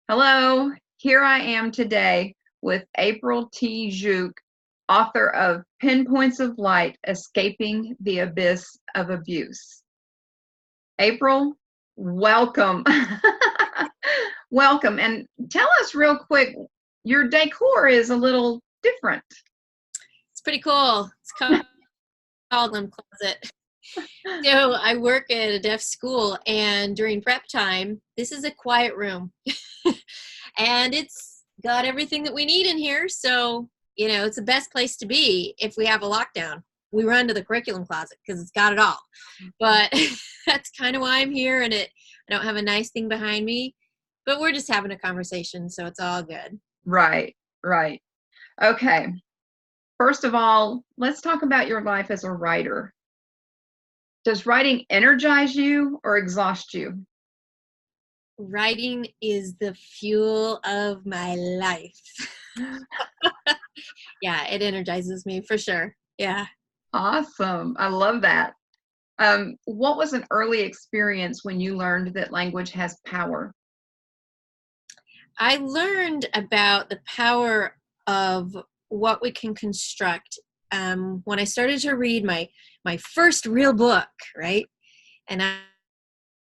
Hello, here I am today with April T. Giauque, author of Pinpoints of Light, Escaping the Abyss of Abuse. April, welcome. Welcome. And tell us real quick, your decor is a little different. It's pretty cool. It's called closet. So I work at a deaf school, and during prep time, this is a quiet room. And it's got everything that we need in here. So, it's the best place to be if we have a lockdown. We run to the curriculum closet because it's got it all. But that's kind of why I'm here, and I don't have a nice thing behind me, but we're just having a conversation, so it's all good. Right. Okay. First of all, let's talk about your life as a writer. Does writing energize you or exhaust you? Writing is the fuel of my life. Yeah, it energizes me for sure. Yeah. Awesome. I love that. What was an early experience when you learned that language has power? I learned about the power of what we can construct when I started to read my first real book, right? And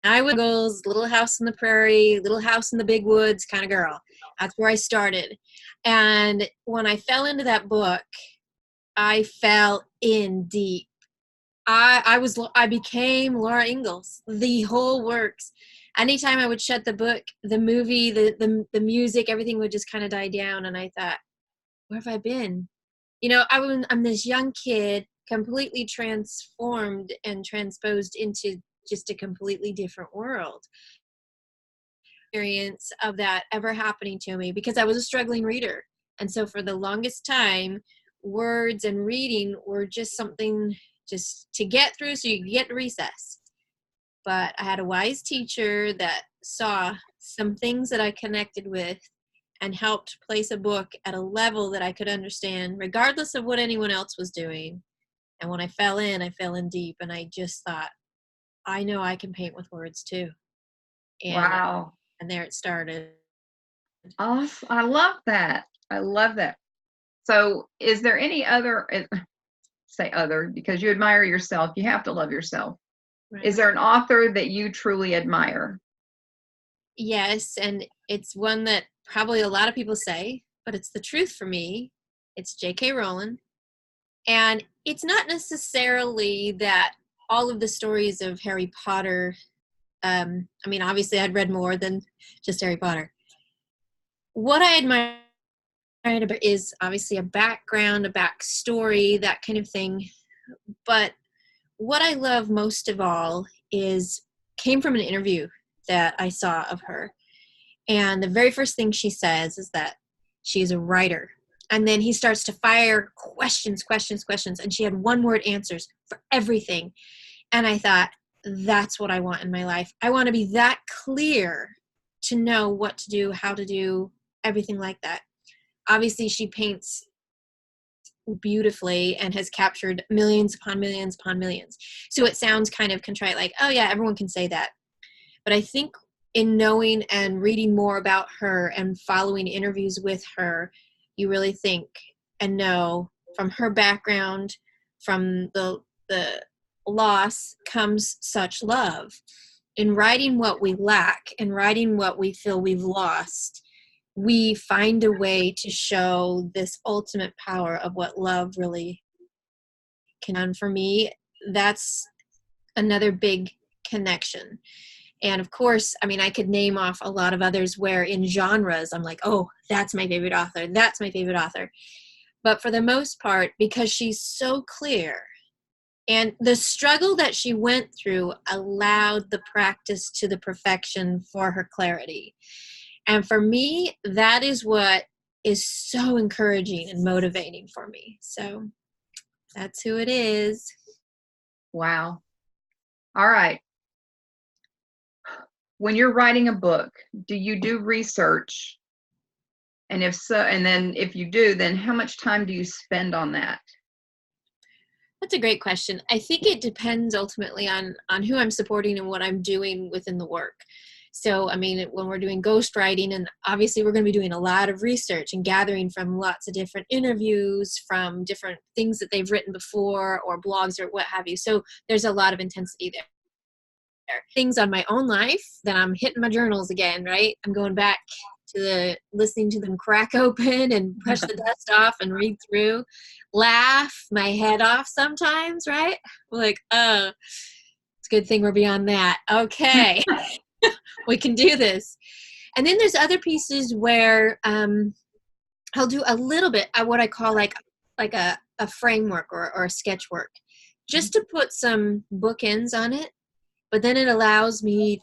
I was Little House on the Prairie, Little House in the Big Woods kind of girl. That's where I started. And when I fell into that book, I fell in deep. I became Laura Ingalls, the whole works. Anytime I would shut the book, the movie, the music, everything would just kind of die down. And I thought, where have I been? I'm this young kid, completely transformed and transposed into just a completely different world. Experience of that ever happening to me, because I was a struggling reader. And so for the longest time, words and reading were just something just to get through so you could get to recess. But I had a wise teacher that saw some things that I connected with and helped place a book at a level that I could understand regardless of what anyone else was doing. And when I fell in deep, and I just thought, I know I can paint with words too. And, Wow. And there it started. Awesome. I love that. So is there any other, say other, because you admire yourself, you have to love yourself. Right. Is there an author that you truly admire? Yes, and it's one that probably a lot of people say, but it's the truth for me. It's J.K. Rowling. And it's not necessarily that all of the stories of Harry Potter, obviously I'd read more than just Harry Potter. What I admire about is obviously a background, a backstory, that kind of thing. But what I love most of all came from an interview that I saw of her. And the very first thing she says is that she's a writer. And then he starts to fire questions. And she had one-word answers for everything. And I thought, that's what I want in my life. I want to be that clear to know what to do, how to do, everything like that. Obviously, she paints beautifully and has captured millions upon millions upon millions. So it sounds kind of contrite, like, oh yeah, everyone can say that. But I think in knowing and reading more about her and following interviews with her, you really think and know from her background, from the loss comes such love. In writing what we lack and writing what we feel we've lost, we find a way to show this ultimate power of what love really can. And for me, that's another big connection. And of course, I could name off a lot of others where in genres, I'm like, oh, that's my favorite author. That's my favorite author. But for the most part, because she's so clear, and the struggle that she went through allowed the practice to the perfection for her clarity. And for me, that is what is so encouraging and motivating for me. So that's who it is. Wow. All right. When you're writing a book, do you do research? And if so, and then if you do, then how much time do you spend on that? That's a great question. I think it depends ultimately on who I'm supporting and what I'm doing within the work. So, I mean, when we're doing ghostwriting, and obviously we're going to be doing a lot of research and gathering from lots of different interviews, from different things that they've written before or blogs or what have you. So there's a lot of intensity there. Things on my own life, then I'm hitting my journals again, right? I'm going back to listening to them crack open and brush the dust off and read through, laugh my head off sometimes, right? Like, oh, it's a good thing we're beyond that. Okay, we can do this. And then there's other pieces where I'll do a little bit of what I call like a framework or a sketch work, just to put some bookends on it. But then it allows me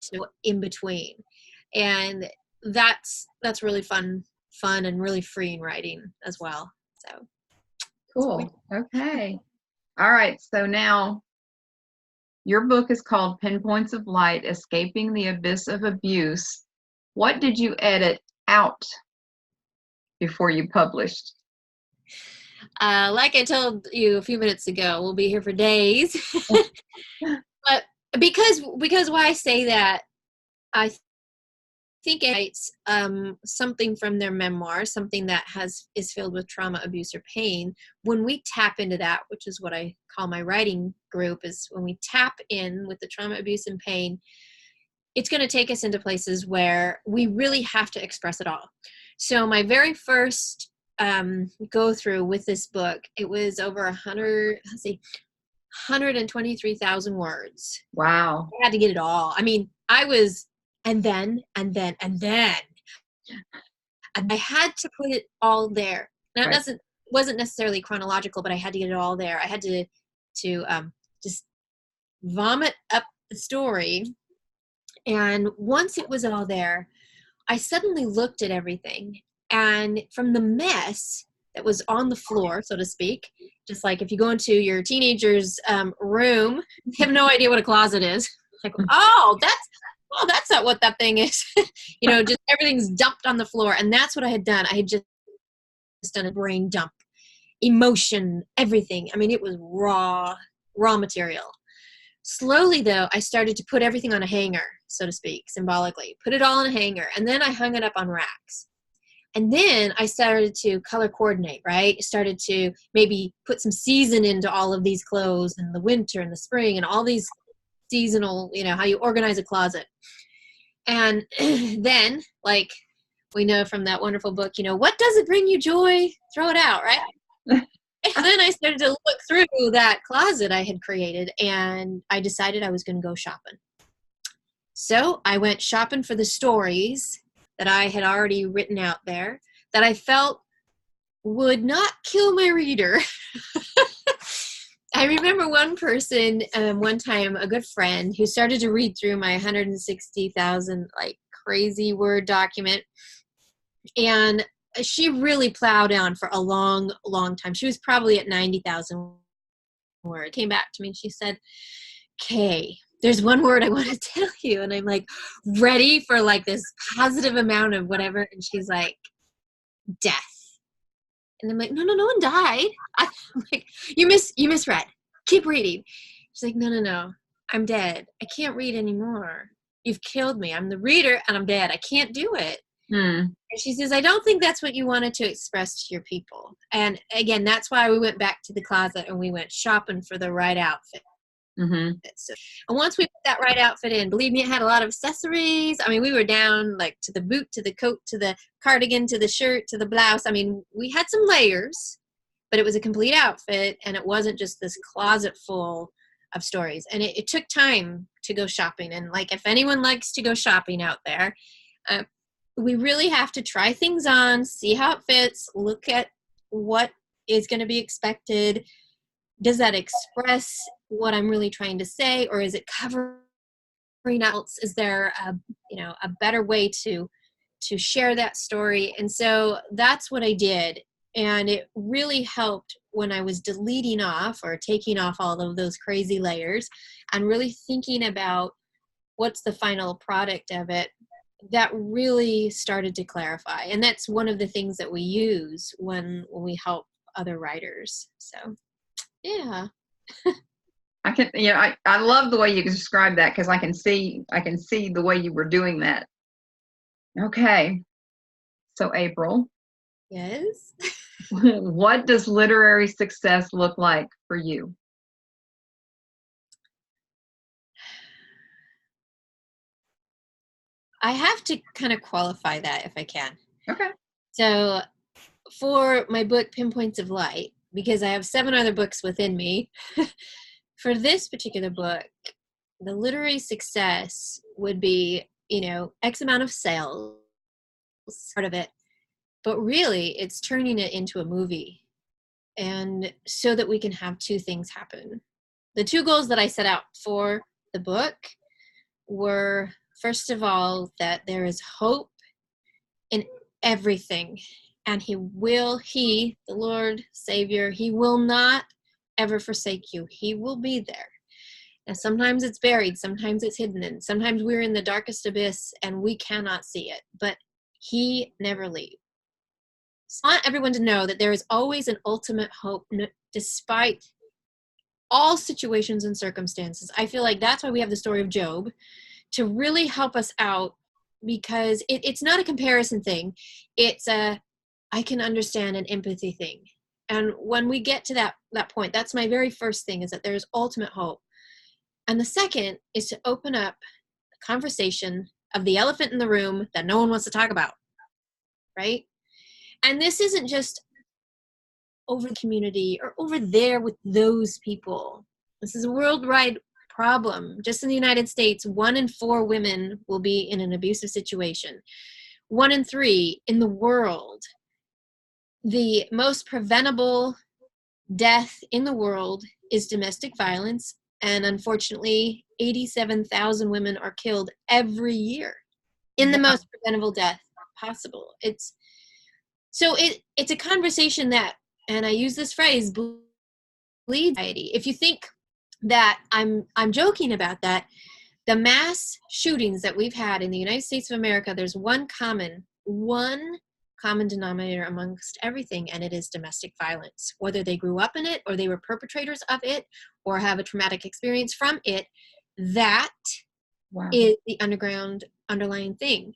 to in between, and that's really fun and really freeing writing as well. So Cool. Okay. All right. So now your book is called Pinpoints of Light: Escaping the Abyss of Abuse. What did you edit out before you published? Like I told you a few minutes ago, we'll be here for days. But because why I say that, I think it's something from their memoir, something that is filled with trauma, abuse, or pain. When we tap into that, which is what I call my writing group, is when we tap in with the trauma, abuse, and pain, it's going to take us into places where we really have to express it all. So my very first go through with this book, it was over 123,000 words. Wow. I had to get it all. I mean, I was, and then I had to put it all there. Now, Right. it wasn't necessarily chronological, but I had to get it all there. I had to just vomit up the story. And once it was all there, I suddenly looked at everything, and from the mess that was on the floor, so to speak, just like if you go into your teenager's room, they have no idea what a closet is. Like, oh, that's not what that thing is. Just everything's dumped on the floor. And that's what I had done. I had just done a brain dump, emotion, everything. I mean, it was raw material. Slowly, though, I started to put everything on a hanger, so to speak, symbolically. Put it all on a hanger. And then I hung it up on racks. And then I started to color coordinate, right? Started to maybe put some season into all of these clothes, and the winter and the spring and all these seasonal, how you organize a closet. And then, like we know from that wonderful book, what doesn't bring you joy? Throw it out, right? And then I started to look through that closet I had created, and I decided I was going to go shopping. So I went shopping for the stories that I had already written out there that I felt would not kill my reader. I remember one person, one time, a good friend, who started to read through my 160,000 crazy word document, and she really plowed on for a long, long time. She was probably at 90,000 words. Came back to me and she said, "Kay, there's one word I want to tell you." And I'm like, ready for this positive amount of whatever. And she's like, "Death." And I'm like, no one died. I'm like, you misread. Keep reading. She's like, no, I'm dead. I can't read anymore. You've killed me. I'm the reader and I'm dead. I can't do it. And she says, I don't think that's what you wanted to express to your people. And again, that's why we went back to the closet and we went shopping for the right outfit. Mm-hmm. So, and once we put that right outfit in, believe me, it had a lot of accessories. I mean, we were down to the boot, to the coat, to the cardigan, to the shirt, to the blouse. I mean, we had some layers, but it was a complete outfit, and it wasn't just this closet full of stories. And it took time to go shopping. And if anyone likes to go shopping out there, we really have to try things on, see how it fits, look at what is going to be expected. Does that express what I'm really trying to say, or is it covering else? Is there a better way to share that story? And so that's what I did, and it really helped when I was deleting off or taking off all of those crazy layers and really thinking about what's the final product of it. That really started to clarify, and that's one of the things that we use when we help other writers. So yeah. I can, I love the way you describe that because I can see the way you were doing that. Okay. So April, Yes. what does literary success look like for you? I have to kind of qualify that if I can. Okay. So for my book, Pinpoints of Light, because I have 7 other books within me, for this particular book, the literary success would be, X amount of sales, part of it, but really it's turning it into a movie. And so that we can have 2 things happen. The 2 goals that I set out for the book were, first of all, that there is hope in everything. And he, the Lord Savior, he will not ever forsake you. He will be there. And sometimes it's buried, sometimes it's hidden, and sometimes we're in the darkest abyss and we cannot see it, but he never leaves. So I want everyone to know that there is always an ultimate hope despite all situations and circumstances. I feel like that's why we have the story of Job, to really help us out, because it's not a comparison thing. It's I can understand an empathy thing. And when we get to that point, that's my very first thing, is that there's ultimate hope. And the second is to open up the conversation of the elephant in the room that no one wants to talk about, right? And this isn't just over the community or over there with those people. This is a worldwide problem. Just in the United States, 1 in 4 women will be in an abusive situation. 1 in 3 in the world. The most preventable death in the world is domestic violence. And unfortunately, 87,000 women are killed every year in the most preventable death possible. It's a conversation that, and I use this phrase, bleeds society. If you think that I'm joking about that, the mass shootings that we've had in the United States of America, there's one common denominator amongst everything, and it is domestic violence. Whether they grew up in it or they were perpetrators of it or have a traumatic experience from it, that is the underlying thing.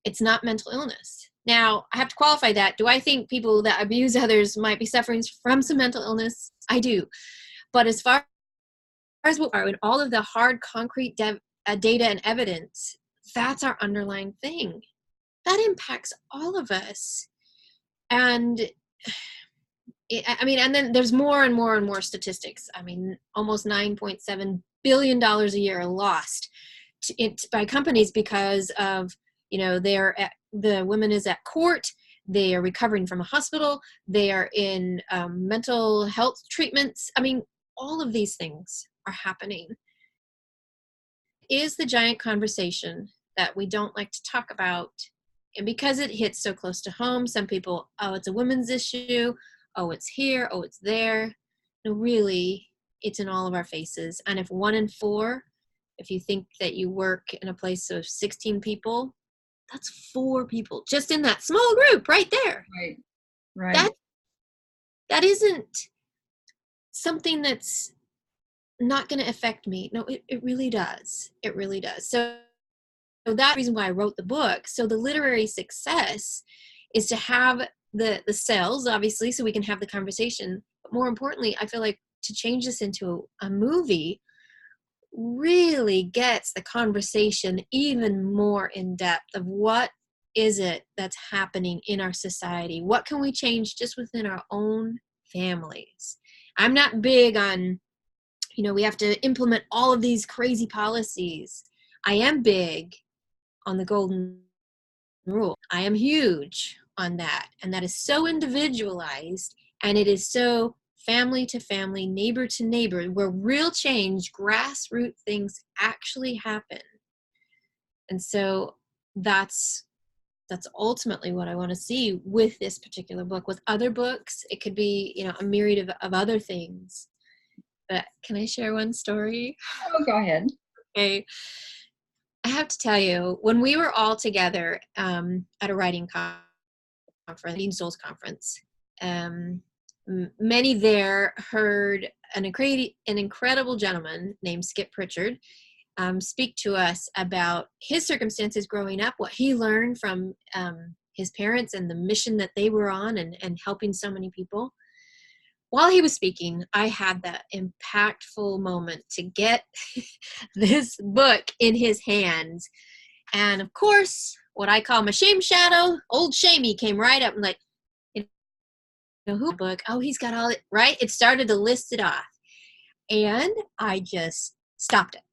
It's not mental illness. Now, I have to qualify that. Do I think people that abuse others might be suffering from some mental illness? I do. But as far as what are in all of the hard, concrete data and evidence, that's our underlying thing. That impacts all of us. And and then there's more and more and more statistics. Almost $9.7 billion a year are lost by companies because of, the woman is at court, they are recovering from a hospital, they are in mental health treatments. All of these things are happening. Is the giant conversation that we don't like to talk about. And because it hits so close to home, some people, oh, it's a women's issue. Oh, it's here. Oh, it's there. No, really, it's in all of our faces. And if 1 in 4, if you think that you work in a place of 16 people, that's 4 people just in that small group right there. Right. That isn't something that's not going to affect me. No, it really does. It really does. So that's the reason why I wrote the book. So the literary success is to have the sales, obviously, so we can have the conversation. But more importantly, I feel like to change this into a movie really gets the conversation even more in depth of what is it that's happening in our society? What can we change just within our own families? I'm not big on, we have to implement all of these crazy policies. I am big on the golden rule. I am huge on that. And that is so individualized, and it is so family to family, neighbor to neighbor, where real change, grassroots things actually happen. And so that's ultimately what I want to see with this particular book. With other books, it could be, a myriad of other things. But can I share one story? Oh, go ahead. Okay. I have to tell you, when we were all together at a writing conference, Souls conference, many there heard an incredible gentleman named Skip Pritchard speak to us about his circumstances growing up, what he learned from his parents and the mission that they were on, and helping so many people. While he was speaking, I had that impactful moment to get this book in his hands. And of course, what I call my shame shadow, old Shamey, came right up and like, you know, who book? Oh, he's got all it, right? It started to list it off. And I just stopped it.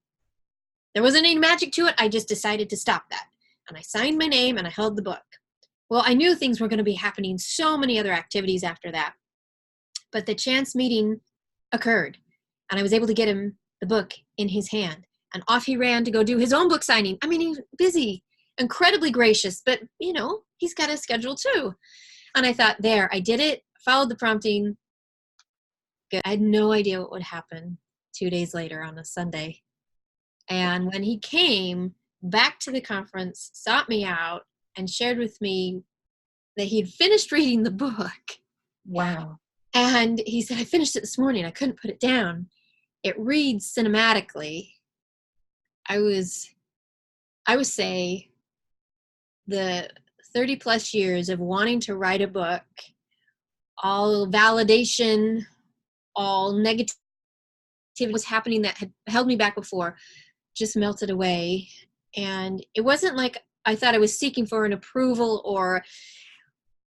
There wasn't any magic to it. I just decided to stop that. And I signed my name and I held the book. Well, I knew things were going to be happening, so many other activities after that. But the chance meeting occurred, and I was able to get him the book in his hand. And off he ran to go do his own book signing. I mean, he's busy, incredibly gracious, but, you know, he's got a schedule too. And I thought, there, I did it, followed the prompting. Good. I had no idea what would happen 2 days later on a Sunday. And when he came back to the conference, sought me out, and shared with me that he had finished reading the book. Wow. And he said, I finished it this morning. I couldn't put it down. It reads cinematically. I would say the 30 plus years of wanting to write a book, all validation, all negativity was happening that had held me back before, just melted away. And it wasn't like I thought I was seeking for an approval or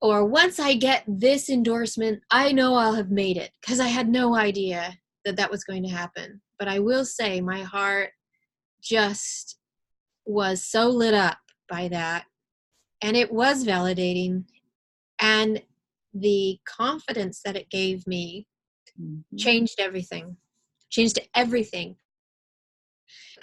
once I get this endorsement, I know I'll have made it, because I had no idea that that was going to happen. But I will say my heart just was so lit up by that. And it was validating. And the confidence that it gave me changed everything.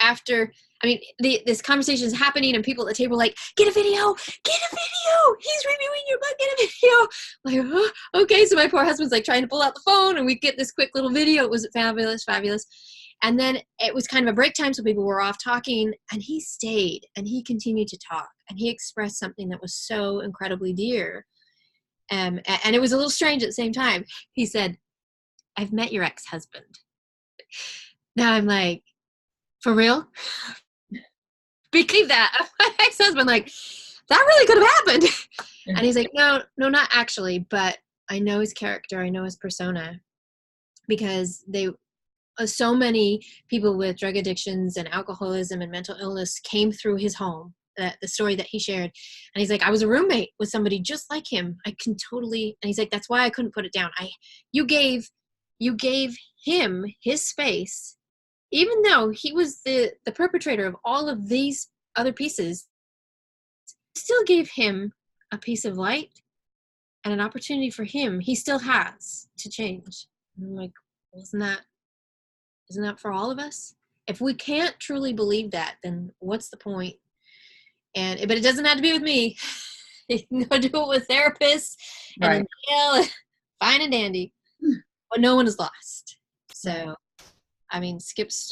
After, I mean, this conversation is happening and people at the table are like, get a video, he's reviewing your book, get a video. Like, oh, okay. So my poor husband's like trying to pull out the phone and we get this quick little video. It was fabulous. And then it was kind of a break time. So people were off talking, and he stayed and he continued to talk, and he expressed something that was so incredibly dear. And it was a little strange at the same time. He said, I've met your ex-husband. Now I'm like, for real? Believe that. My ex-husband, like, that really could have happened. And he's like, no, not actually, but I know his character, I know his persona, because so many people with drug addictions and alcoholism and mental illness came through his home, the story that he shared. And he's like, I was a roommate with somebody just like him. I can totally, and he's like, that's why I couldn't put it down. You gave him his space, even though he was the perpetrator of all of these other pieces, still gave him a piece of light and an opportunity for him. He still has to change. And I'm like, well, isn't that for all of us? If we can't truly believe that, then what's the point? But it doesn't have to be with me. You can go do it with therapists and in jail, fine and dandy. But no one is lost. So, I mean, Skip's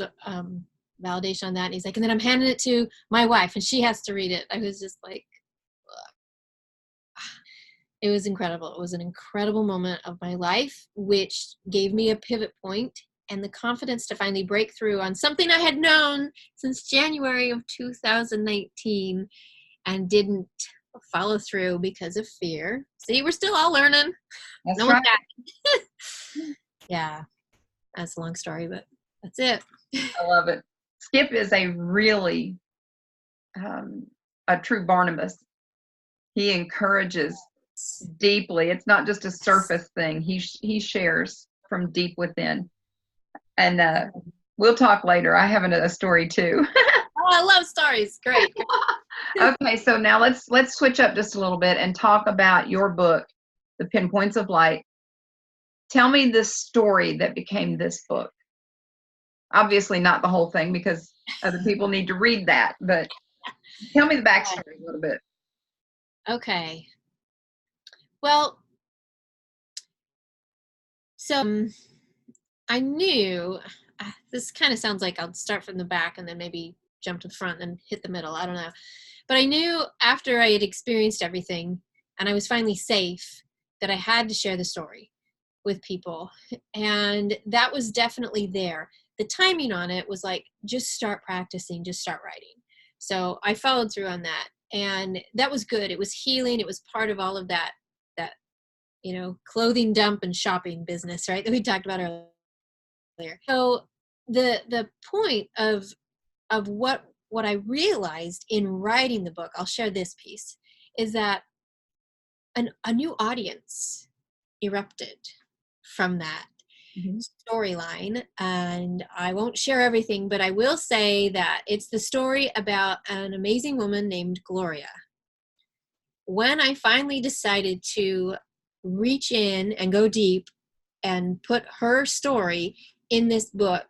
validation on that. And he's like, and then I'm handing it to my wife and she has to read it. I was just like, ugh. It was incredible. It was an incredible moment of my life, which gave me a pivot point and the confidence to finally break through on something I had known since January of 2019 and didn't follow through because of fear. See, we're still all learning. That's right. Yeah, that's a long story, but that's it. I love it. Skip is a really a true Barnabas. He encourages deeply. It's not just a surface thing. He shares from deep within. And we'll talk later. I have a story too. Oh, I love stories. Great. Okay, so now let's switch up just a little bit and talk about your book, The Pinpoints of Light. Tell me the story that became this book. Obviously not the whole thing because other people need to read that, but tell me the backstory a little bit. Okay. Well, so I knew, this kind of sounds like I'll start from the back and then maybe jump to the front and hit the middle. I don't know. But I knew after I had experienced everything and I was finally safe that I had to share the story with people. And that was definitely there. The timing on it was like, just start practicing, just start writing. So I followed through on that, and that was good. It was healing. It was part of all of that, clothing dump and shopping business, right, that we talked about earlier. So the point of what I realized in writing the book, I'll share this piece, is that a new audience erupted from that storyline. And I won't share everything, but I will say that it's the story about an amazing woman named Gloria. When I finally decided to reach in and go deep and put her story in this book,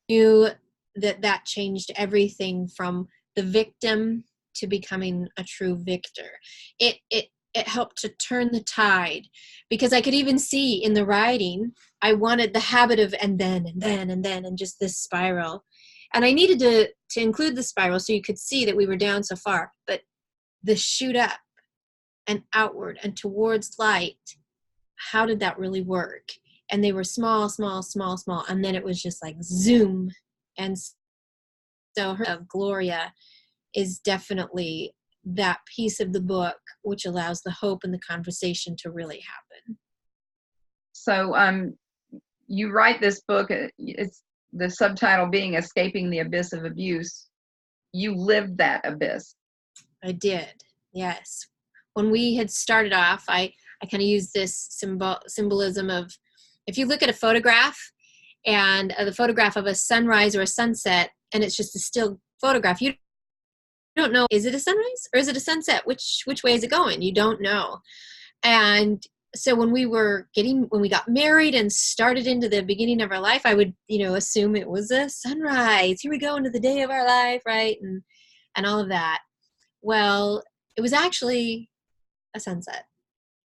I knew that changed everything from the victim to becoming a true victor. It helped to turn the tide, because I could even see in the writing, I wanted the habit of and then, and just this spiral. And I needed to include the spiral so you could see that we were down so far, but the shoot up and outward and towards light, how did that really work? And they were small, and then it was just like zoom. And so her of Gloria is definitely that piece of the book which allows the hope and the conversation to really happen. So you write this book, it's the subtitle being Escaping the Abyss of Abuse. You lived that abyss. I did, yes. When we had started off, I kind of used this symbolism of, if you look at a photograph and the photograph of a sunrise or a sunset, and it's just a still photograph, you don't know, is it a sunrise or is it a sunset? Which way is it going? You don't know. And so when we got married and started into the beginning of our life, I would, assume it was a sunrise. Here we go into the day of our life, right? And all of that. Well, it was actually a sunset.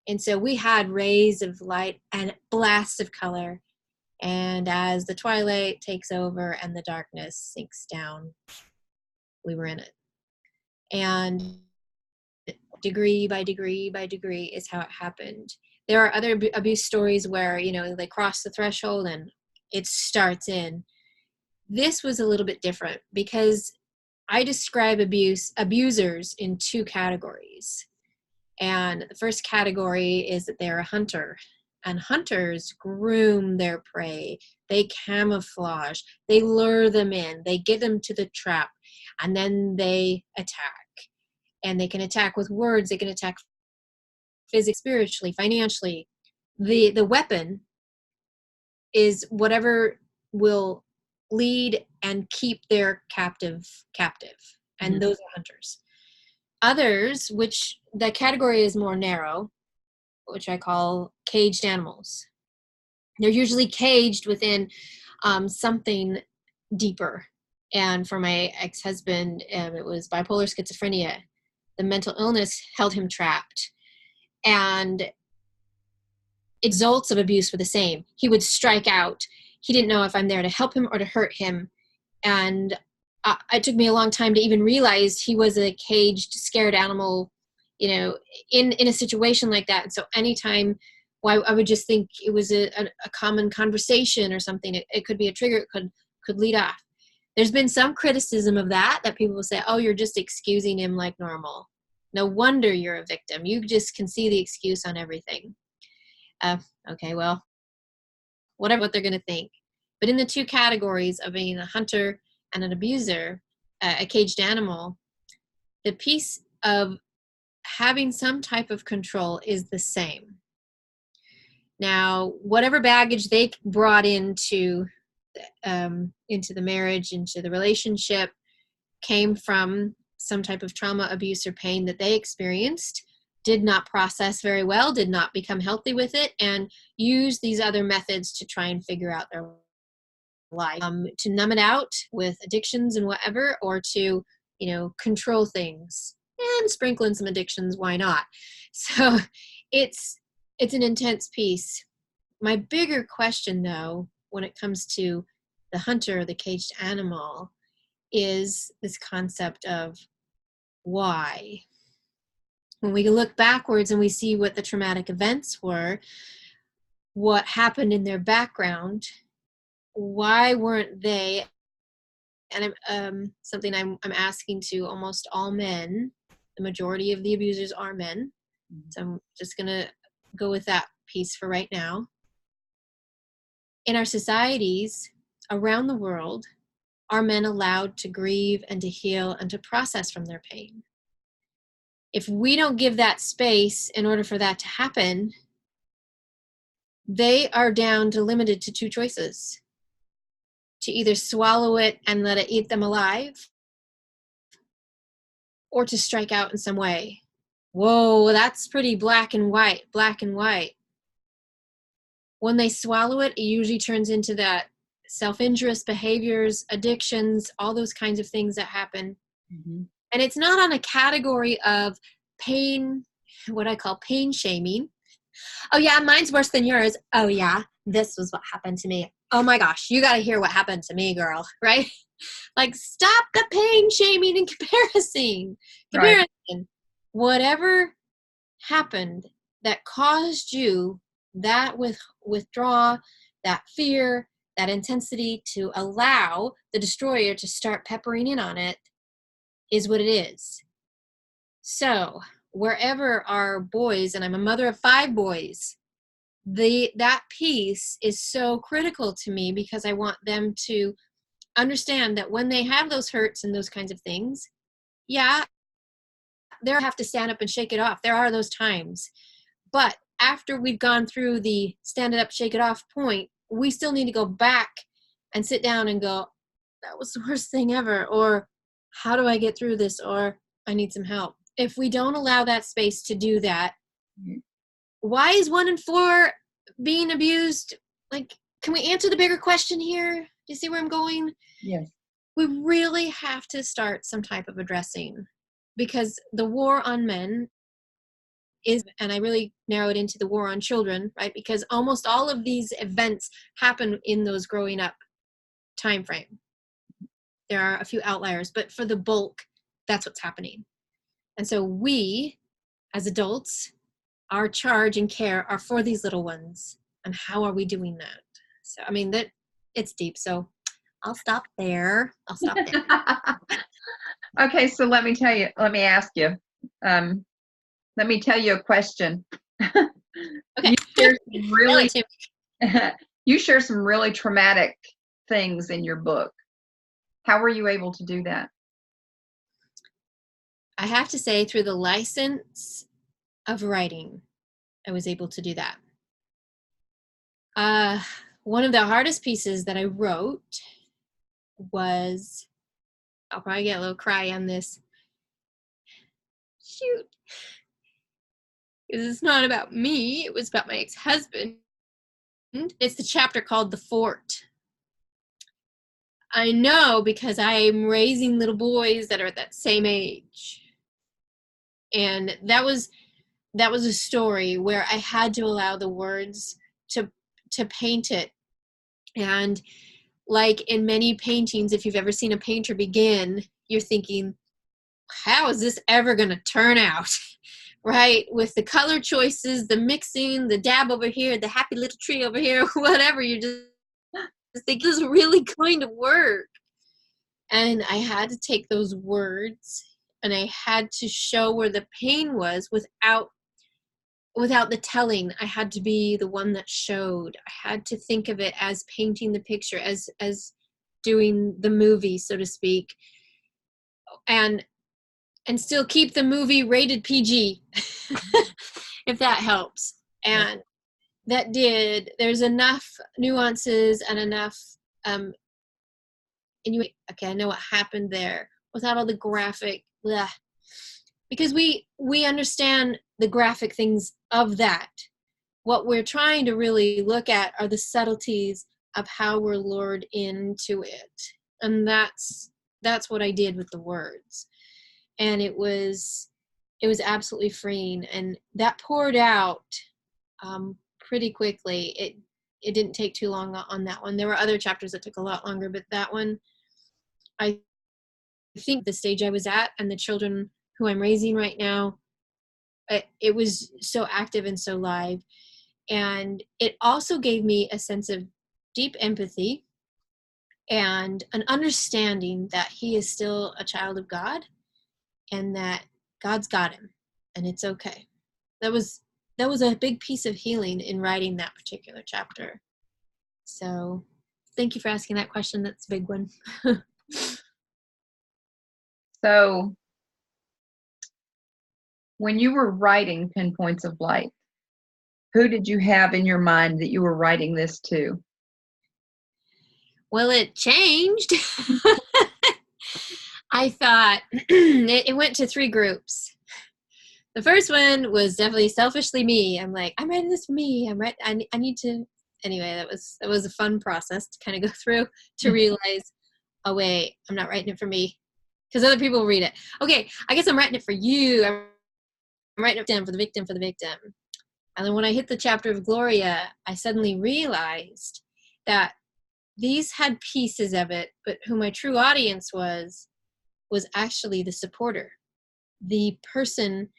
And so we had rays of light and blasts of color. And as the twilight takes over and the darkness sinks down, we were in it. And degree by degree by degree is how it happened. There are other abuse stories where, they cross the threshold and it starts in. This was a little bit different because I describe abusers in two categories. And the first category is that they're a hunter. And hunters groom their prey. They camouflage. They lure them in. They get them to the trap. And then they attack. And they can attack with words. They can attack physically, spiritually, financially. The weapon is whatever will lead and keep their captive. And those are hunters. Others, which the category is more narrow, which I call caged animals. They're usually caged within something deeper. And for my ex-husband, it was bipolar schizophrenia. The mental illness held him trapped. And results of abuse were the same. He would strike out. He didn't know if I'm there to help him or to hurt him. And it took me a long time to even realize he was a caged, scared animal, in a situation like that. And so anytime, I would just think it was a common conversation or something. It could be a trigger. It could lead off. There's been some criticism of that people will say, oh, you're just excusing him like normal. No wonder you're a victim. You just can see the excuse on everything. Okay, well, whatever what they're going to think. But in the two categories of being a hunter and an abuser, a caged animal, the piece of having some type of control is the same. Now, whatever baggage they brought into the marriage, into the relationship, came from some type of trauma, abuse, or pain that they experienced, did not process very well, did not become healthy with it, and use these other methods to try and figure out their life, to numb it out with addictions and whatever, or to, control things and sprinkle in some addictions. Why not? So it's an intense piece. My bigger question, though, when it comes to the hunter, the caged animal, is this concept of why. When we look backwards and we see what the traumatic events were, what happened in their background. Why weren't they? And something I'm asking to almost all men. The majority of the abusers are men. So I'm just going to go with that piece for right now. In our societies around the world, are men allowed to grieve and to heal and to process from their pain? If we don't give that space in order for that to happen, they are down to limited to two choices: to either swallow it and let it eat them alive, or to strike out in some way. Whoa, that's pretty black and white. When they swallow it, it usually turns into that self-injurious behaviors, addictions, all those kinds of things that happen. Mm-hmm. And it's not on a category of pain, what I call pain shaming. Oh yeah, mine's worse than yours. Oh yeah, this was what happened to me. Oh my gosh, you got to hear what happened to me, girl, right? Like, stop the pain shaming and comparison. Right. Whatever happened that caused you that withdraw, that fear, that intensity, to allow the destroyer to start peppering in on it, is what it is. So wherever our boys, and I'm a mother of 5 boys, that piece is so critical to me, because I want them to understand that when they have those hurts and those kinds of things, yeah, they have to stand up and shake it off. There are those times. But after we've gone through the stand it up, shake it off point, we still need to go back and sit down and go, that was the worst thing ever, or how do I get through this, or I need some help. If we don't allow that space to do that, why is 1 in 4 being abused? Like, can we answer the bigger question here? Do you see where I'm going? Yes. We really have to start some type of addressing, because the war on men is, and I really narrow it into the war on children, right? Because almost all of these events happen in those growing up time frame. There are a few outliers, but for the bulk, that's what's happening. And so we, as adults, our charge and care are for these little ones. And how are we doing that? So, I mean, it's deep. So I'll stop there. Okay, so let me ask you. Let me tell you a question. Okay. You share some really traumatic things in your book. How were you able to do that? I have to say, through the license of writing, I was able to do that. One of the hardest pieces that I wrote was, I'll probably get a little cry on this. Shoot. Because it's not about me. It was about my ex-husband. It's the chapter called The Fort. I know, because I'm raising little boys that are at that same age. And that was a story where I had to allow the words to paint it. And like in many paintings, if you've ever seen a painter begin, you're thinking, how is this ever going to turn out? Right? With the color choices, the mixing, the dab over here, the happy little tree over here, whatever, you're just think, this is really going to work. And I had to take those words and I had to show where the pain was without the telling. I had to be the one that showed. I had to think of it as painting the picture, as doing the movie, so to speak, and still keep the movie rated PG, if that helps. And that did. There's enough nuances and enough, okay, I know what happened there, without all the graphic, bleh. Because we understand the graphic things of that. What we're trying to really look at are the subtleties of how we're lured into it. And that's what I did with the words. And it was absolutely freeing. And that poured out pretty quickly. It didn't take too long on that one. There were other chapters that took a lot longer, but that one, I think the stage I was at and the children who I'm raising right now, it was so active and so live. And it also gave me a sense of deep empathy and an understanding that he is still a child of God and that God's got him and it's okay. That was a big piece of healing in writing that particular chapter. So thank you for asking that question. That's a big one. So when you were writing Pinpoints of Light, who did you have in your mind that you were writing this to? Well, it changed. I thought it went to 3 groups. The first one was definitely selfishly me. I'm like, I'm writing this for me. I need to. Anyway, that was a fun process to kind of go through to realize, oh wait, I'm not writing it for me, because other people will read it. Okay, I guess I'm writing it for you. I'm writing it for the victim, for the victim. And then when I hit the chapter of Gloria, I suddenly realized that these had pieces of it, but who my true audience was actually the supporter, the person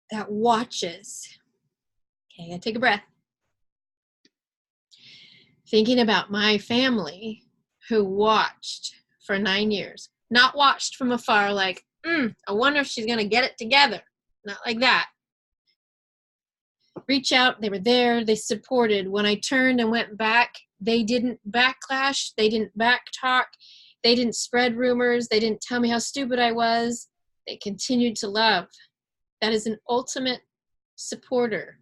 that watches. Okay, I take a breath. Thinking about my family who watched for 9 years, not watched from afar like, I wonder if she's going to get it together. Not like that. Reach out, they were there, they supported. When I turned and went back, they didn't backlash, they didn't backtalk, they didn't spread rumors, they didn't tell me how stupid I was. They continued to love. That is an ultimate supporter.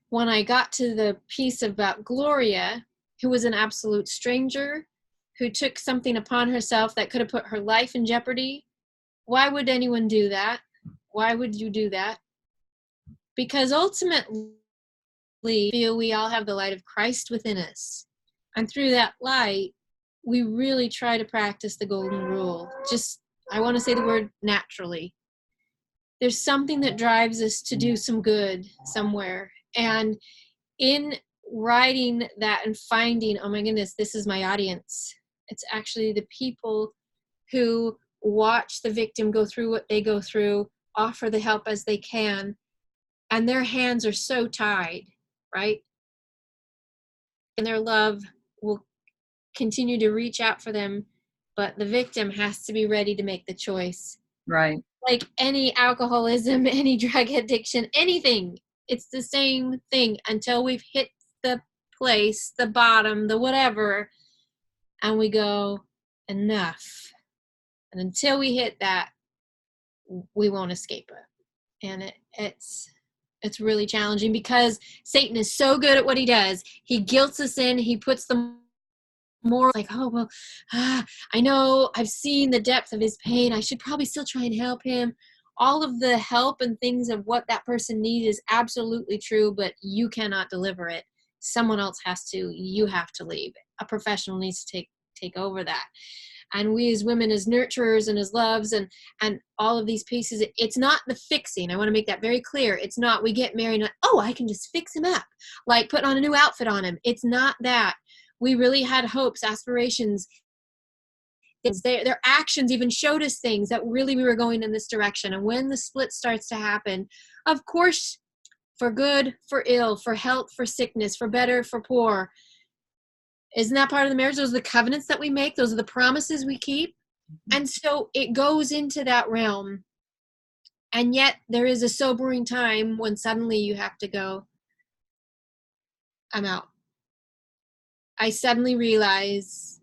When I got to the piece about Gloria, who was an absolute stranger, who took something upon herself that could have put her life in jeopardy, why would anyone do that? Why would you do that? Because ultimately, we feel we all have the light of Christ within us. And through that light, we really try to practice the golden rule. Just, I want to say the word naturally. There's something that drives us to do some good somewhere. And in writing that and finding, oh my goodness, this is my audience. It's actually the people who watch the victim go through what they go through, offer the help as they can, and their hands are so tied, right? And their love will continue to reach out for them, but the victim has to be ready to make the choice. Right. Like any alcoholism, any drug addiction, anything, it's the same thing until we've hit the place, the bottom, the whatever, and we go, enough. And until we hit that, we won't escape it. And it's really challenging because Satan is so good at what he does. He guilts us in, he puts the more like, oh, well, I know, I've seen the depth of his pain. I should probably still try and help him. All of the help and things of what that person needs is absolutely true, but you cannot deliver it. Someone else has to. You have to leave. A professional needs to take over that. And we as women, as nurturers and as loves and all of these pieces, it's not the fixing. I want to make that very clear. It's not we get married and, oh, I can just fix him up, like put on a new outfit on him. It's not that. We really had hopes, aspirations. Their actions even showed us things that really we were going in this direction. And when the split starts to happen, of course, for good, for ill, for health, for sickness, for better, for poor, isn't that part of the marriage? Those are the covenants that we make. Those are the promises we keep. And so it goes into that realm. And yet there is a sobering time when suddenly you have to go, I'm out. I suddenly realize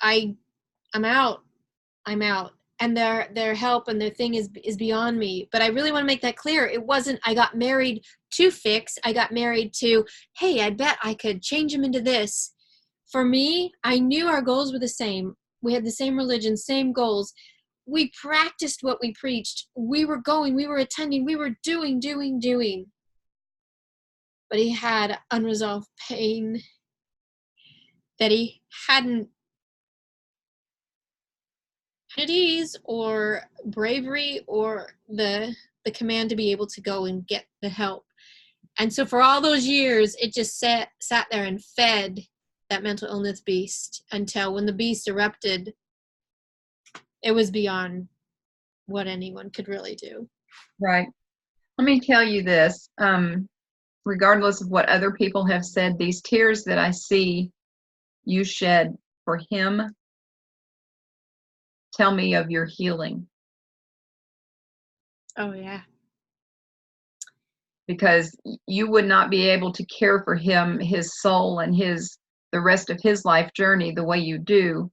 I'm out. I'm out. And their help and their thing is beyond me. But I really want to make that clear. It wasn't, I got married to fix. I got married to, hey, I bet I could change him into this. For me, I knew our goals were the same. We had the same religion, same goals. We practiced what we preached. We were going, we were attending, we were doing. But he had unresolved pain that he hadn't or bravery or the command to be able to go and get the help. And so for all those years, it just sat there and fed that mental illness beast until when the beast erupted, it was beyond what anyone could really do. Right. Let me tell you this, regardless of what other people have said, these tears that I see you shed for him tell me of your healing. Oh, yeah. Because you would not be able to care for him, his soul, and the rest of his life journey the way you do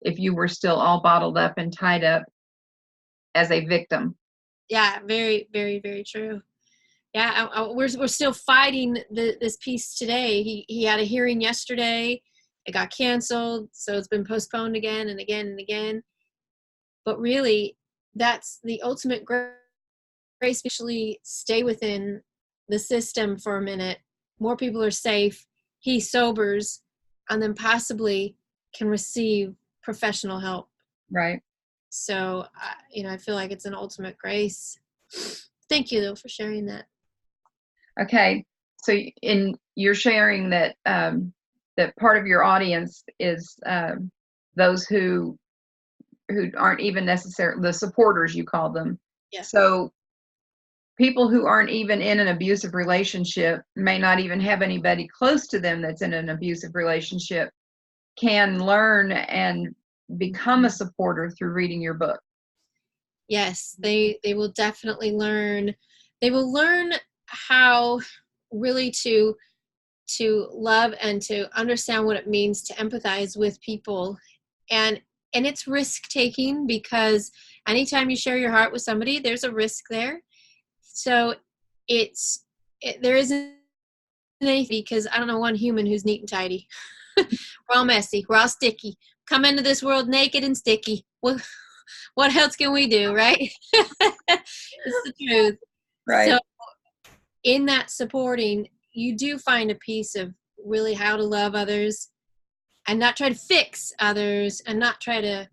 if you were still all bottled up and tied up as a victim. Yeah, very, very, very true. Yeah, we're still fighting this piece today. He had a hearing yesterday. It got canceled, so it's been postponed again and again and again. But really, that's the ultimate grace. Actually, stay within the system for a minute. More people are safe. He sobers, and then possibly can receive professional help. Right. So, I feel like it's an ultimate grace. Thank you, though, for sharing that. Okay, so you're sharing that that part of your audience is those who aren't even necessarily the supporters, you call them. Yeah. So people who aren't even in an abusive relationship, may not even have anybody close to them that's in an abusive relationship, can learn and become a supporter through reading your book. Yes, they will definitely learn. They will learn how really to love and to understand what it means to empathize with people. And it's risk taking, because anytime you share your heart with somebody, there's a risk there. So there isn't anything, because I don't know one human who's neat and tidy. We're all messy. We're all sticky. Come into this world naked and sticky. What else can we do, right? It's the truth. Right. So in that supporting, you do find a piece of really how to love others and not try to fix others, and not try to,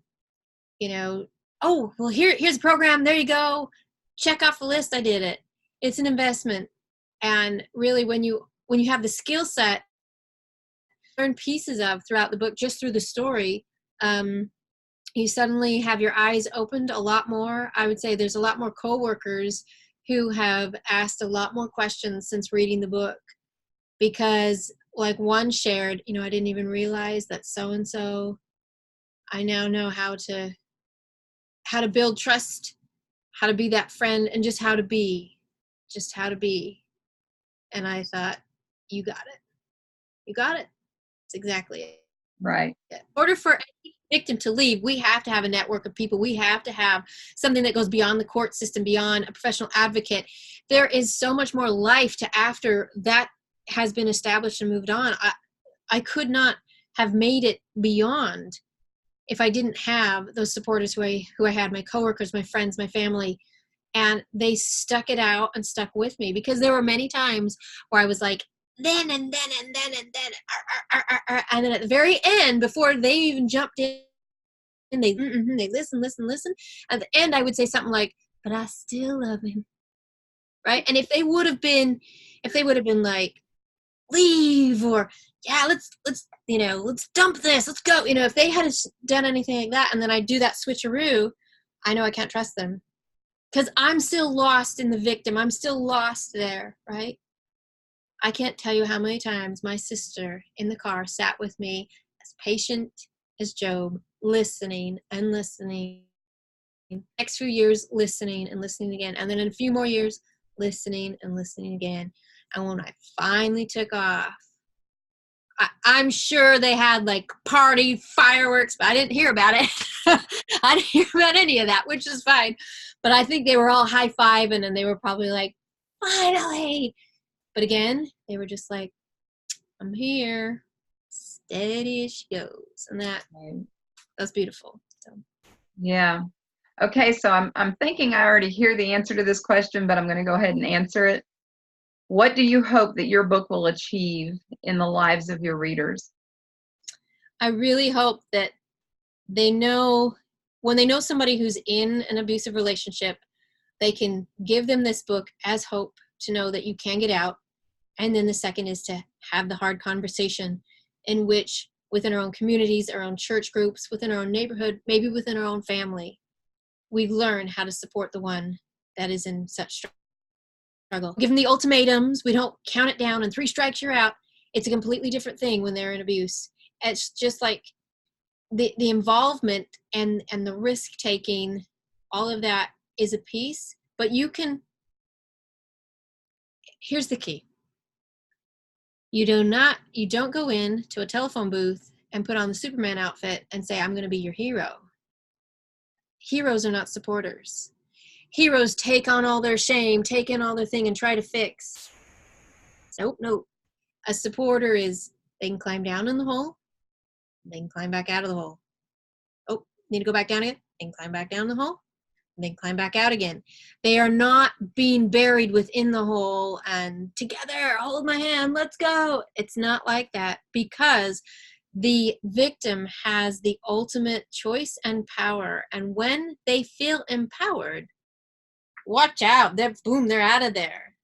oh, well, here's a program. There you go. Check off the list. I did it. It's an investment. And really, when you have the skill set, learn pieces of throughout the book, just through the story, you suddenly have your eyes opened a lot more. I would say there's a lot more coworkers who have asked a lot more questions since reading the book, because like one shared, I didn't even realize that so-and-so, I now know how to build trust, how to be that friend, and just how to be. And I thought, you got it. You got it. It's exactly it. Right. In order for any victim to leave, we have to have a network of people. We have to have something that goes beyond the court system, beyond a professional advocate. There is so much more life to after that has been established and moved on. I could not have made it beyond if I didn't have those supporters who I had, my coworkers, my friends, my family, and they stuck it out and stuck with me, because there were many times where I was like, then and then and then and then, and then at the very end, before they even jumped in, they listen. At the end, I would say something like, "But I still love him," right? And if they would have been like, "Leave," or "Yeah, let's dump this, let's go," if they had done anything like that, and then I do that switcheroo, I know I can't trust them, because I'm still lost in the victim. I'm still lost there, right? I can't tell you how many times my sister in the car sat with me, as patient as Job, listening and listening. Next few years, listening and listening again. And then in a few more years, listening and listening again. And when I finally took off, I'm sure they had like party fireworks, but I didn't hear about it. I didn't hear about any of that, which is fine. But I think they were all high-fiving, and they were probably like, finally. But again, they were just like, I'm here, steady as she goes. And that's beautiful. So. Yeah. Okay, so I'm thinking I already hear the answer to this question, but I'm going to go ahead and answer it. What do you hope that your book will achieve in the lives of your readers? I really hope that they know, when they know somebody who's in an abusive relationship, they can give them this book as hope to know that you can get out. And then the second is to have the hard conversation, in which within our own communities, our own church groups, within our own neighborhood, maybe within our own family, we learn how to support the one that is in such struggle. Give them the ultimatums. We don't count it down and 3 strikes, you're out. It's a completely different thing when they're in abuse. It's just like the involvement and the risk taking, all of that is a piece, but you can, here's the key. You don't go in to a telephone booth and put on the Superman outfit and say, I'm going to be your hero. Heroes are not supporters. Heroes take on all their shame, take in all their thing and try to fix. Nope. A supporter is, they can climb down in the hole, they can climb back out of the hole. Oh, need to go back down again? They can climb back down the hole, and then climb back out again. They are not being buried within the hole and together, hold my hand, let's go. It's not like that, because the victim has the ultimate choice and power. And when they feel empowered, watch out, they're out of there.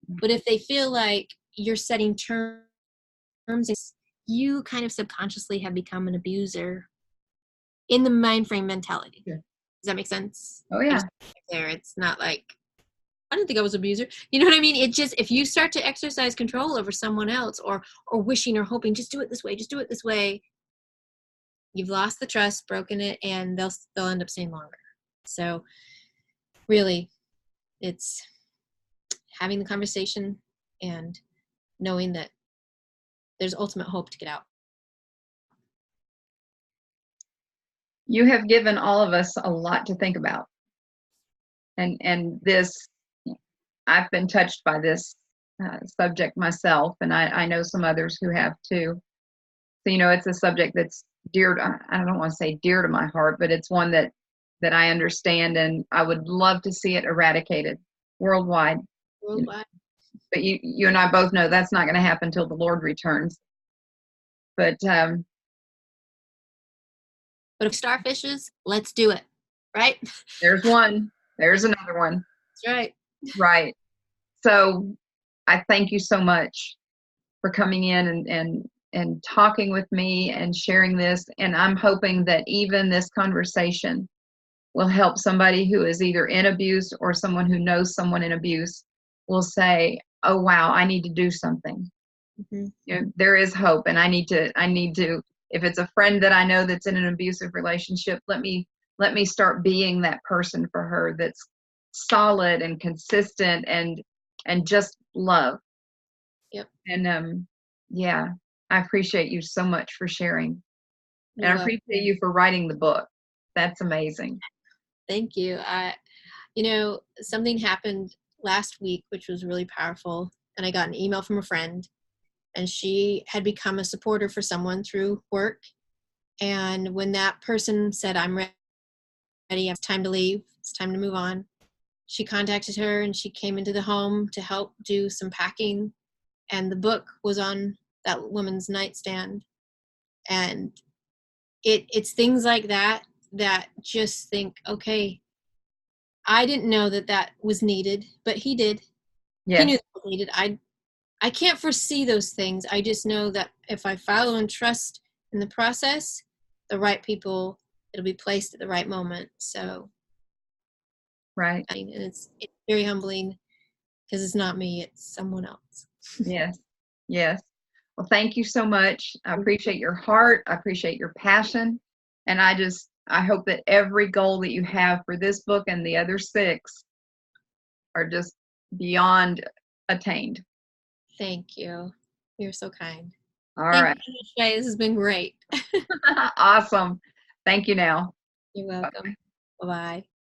But if they feel like you're setting terms, you kind of subconsciously have become an abuser in the mind frame mentality. Yeah. Does that make sense? Oh yeah. There, it's not like, I didn't think I was an abuser. You know what I mean? It just, if you start to exercise control over someone else, or wishing or hoping, just do it this way, you've lost the trust, broken it, and they'll end up staying longer. So really, it's having the conversation and knowing that there's ultimate hope to get out. You have given all of us a lot to think about. And this, I've been touched by this subject myself, and I know some others who have too. So, it's a subject that's dear to, I don't want to say dear to my heart, but it's one that I understand, and I would love to see it eradicated worldwide. But you and I both know that's not going to happen until the Lord returns. But if starfishes, let's do it, right? There's one. There's another one. That's right. Right. So I thank you so much for coming in and talking with me and sharing this. And I'm hoping that even this conversation will help somebody who is either in abuse or someone who knows someone in abuse will say, oh, wow, I need to do something. Mm-hmm. There is hope. And I need to, if it's a friend that I know that's in an abusive relationship, let me start being that person for her that's solid and consistent and just love. Yep. And yeah, I appreciate you so much for sharing. You're and I appreciate you for writing the book. That's amazing. Thank you. Something happened last week, which was really powerful. And I got an email from a friend, and she had become a supporter for someone through work. And when that person said, I'm ready, it's time to leave, it's time to move on, she contacted her and she came into the home to help do some packing. And the book was on that woman's nightstand. And it's things like that just think, okay, I didn't know that was needed, but he did. Yes. He knew that was needed. I can't foresee those things. I just know that if I follow and trust in the process, the right people, it'll be placed at the right moment. So, right. And it's very humbling because it's not me, it's someone else. Yes. Yes. Well, thank you so much. I appreciate your heart. I appreciate your passion. And I hope that every goal that you have for this book and the other 6 are just beyond attained. Thank you. You're so kind. All right. Thank you, Shay. This has been great. Awesome. Thank you now. You're welcome. Bye-bye.